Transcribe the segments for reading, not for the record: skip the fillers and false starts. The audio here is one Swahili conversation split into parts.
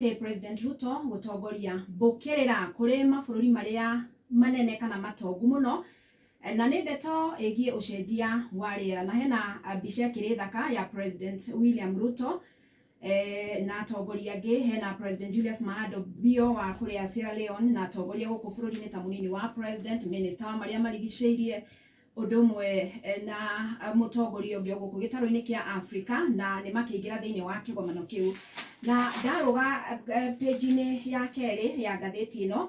President Ruto gutongoria mbukirira kuri mabũrũri maria manene kana matongu muno na nĩ ndeto ĩgiĩ ũcenjia wa rĩera na hena mbica kĩrĩ thaka ya President William Ruto na atongoria angĩ hena President Julius Maado Bio wa kũrĩa Sierra Leone na atongoria gũkũ bũrũri-inĩ ta mũnini wa President, Minister wa marĩa marigicĩirie ũndũ ũmwe na mũtongoria ũngĩ gũkũ gĩtarũ-inĩ kĩa Africa na nĩ makĩingĩra thĩinĩ wa kĩgomano kĩu. Na ndaroga page-inĩ ya kerĩ ya ngathĩti ĩno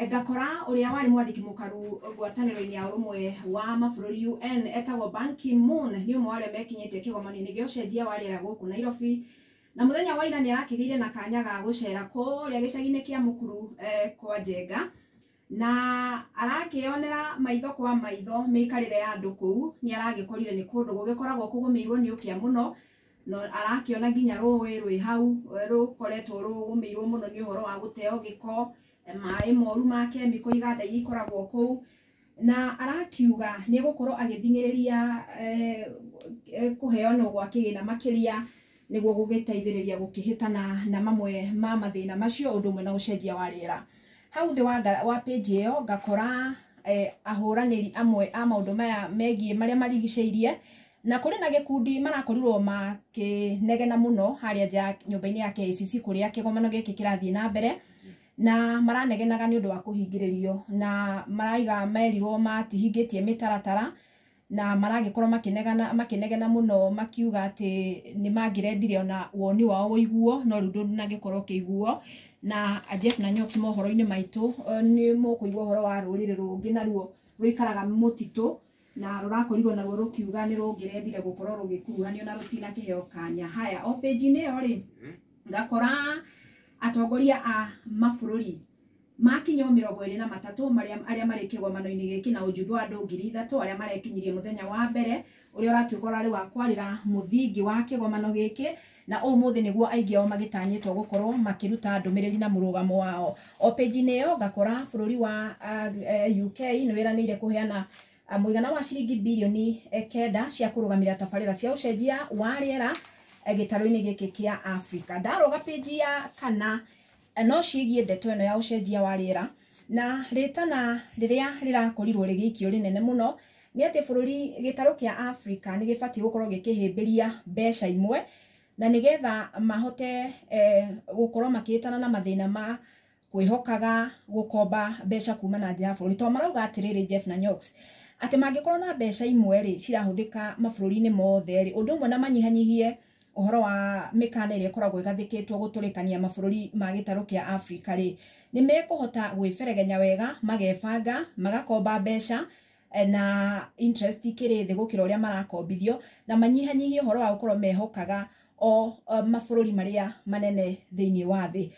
ngakora ũrĩa warĩ mwandĩki mũkaru ngwatanĩro-inĩ ya ũrũmwe wa mabũrũri UN etagwo Ban Ki-moon nĩ ũmwe wa arĩa mekinyĩtie kĩgomano-inĩ gĩa ũcenjia wa rĩera gũkũ Nairobi, na mũthenya wa ira nĩ arakĩgĩire na kanya ga gũcera kũrĩa gĩcagi-inĩ kĩa Mũkuru kwa Njenga na arakĩonera maitho kwa maitho mĩikarĩre ya andũ kũu. Nĩ aragĩkorire nĩ kũndũ gũgĩkoragwo kũgũmĩirwo nĩ ũkĩa mũno, no arakĩona nginya rũĩ rwĩ hau rũkoretwo rũgũmĩirwo mũno nĩ ũhoro wa gũteo gĩko, maĩ moru ma kemiko iganda iria ikoragwo kũu, na arakiuga nĩ gũkorwo agĩthing'ĩrĩria kũheanwo gwa kĩgĩna makĩria nĩguo gũgĩteithĩrĩria gũkĩhĩtana na mamwe ma mathĩna macio ũndũ ũmwe na ũcenjia wa rĩera. Hau thĩ wa page ĩyo ngakora ahũranĩri amwe a maũndũ maya megiĩ marĩa marigicĩirie, na kũrĩ na gĩkundi marakorirwo makĩnegena mũno harĩa nja nyũmba-inĩ ya KICC kũrĩa kĩgomano gĩkĩ kĩrathiĩ na mbere, na maranegenaga nĩ ũndũ wa kũhingĩrĩrio na maraiga merirwo matihingĩtie mĩtaratara na maragĩkorwo makĩnegena mũno makiuga atĩ nĩ mangĩrendire ona woni wao ũiguo no rĩu ndũnagĩkorwo ũkĩiguo. Na Jeff Nanyoks mohoro-inĩ maitũ nĩ mũkũigua ũhoro wa rũrĩrĩ rũngĩ naruo rũikaraga mũtitũ na rũrakorirwo naruo rũkiuga nĩ rũngĩrendire gũkorwo rũgĩkuruhanio na rũtinakĩheo kanya. Haya, o page-inĩ ĩyo rĩ ngakora atongoria a mabũrũri makinya 23 arĩa marĩ kĩgomano-inĩ gĩkĩ na ũjumbe wa andũ 3000 arĩa marekinyirie mũthenya wa mbere ũrĩa ũratuĩka ũrarĩ wa kwarĩra mũthingi wa kĩgomano gĩkĩ, na ũmũthĩ nĩguo aingĩ ao magĩtanyĩtwo gũkorwo makĩruta ndũmĩrĩri na mũrũgamo wao. O page-inĩ ĩyo ngakora bũrũri wa UK nĩ wĩranĩire kũheana mũigana wa ciringi birioni 9 cia kũrũgamĩrĩra tabarĩra cia ũcenjia wa rĩera gĩtarũ-inĩ gĩkĩ kĩa Africa. Ndaroga page ya kana no ciĩgiĩ ndeto ĩno ya ũcenjia wa rĩera na rĩtana rĩrĩa rĩrakorirwo rĩgĩikio rĩnene mũno nĩ atĩ bũrũri gĩtarũ kĩa Africa nĩ gĩbatiĩ gũkorwo gĩkĩhĩmbĩria mbeca imwe na nĩgetha mahote gũkorwo makĩhĩtana na mathĩna ma kwĩhokaga gũkomba mbeca kuma na nja ya bũrũri. To marauga atĩrĩrĩ Jeff Nanyoks atĩ mangĩkorwo na mbeca imwe rĩ cirahũthĩka mabũrũri-inĩ mothe rĩ ũndũ ũmwe na manyihanyihie ũhoro wa mĩkana ĩrĩa ĩkoragwo ĩgathĩkĩtwo gũtũrĩkania mabũrũri ma gĩtarũ kĩa Africa rĩ nĩ mekũhota gwĩberegenya wega magebanga magakomba mbeca na interest ikĩrĩ thĩ gũkĩra ũrĩa marakombithio na manyihanyihie ũhoro wa gũkorwo mehokaga o mabũrũri marĩa manene thĩinĩ wa thĩ.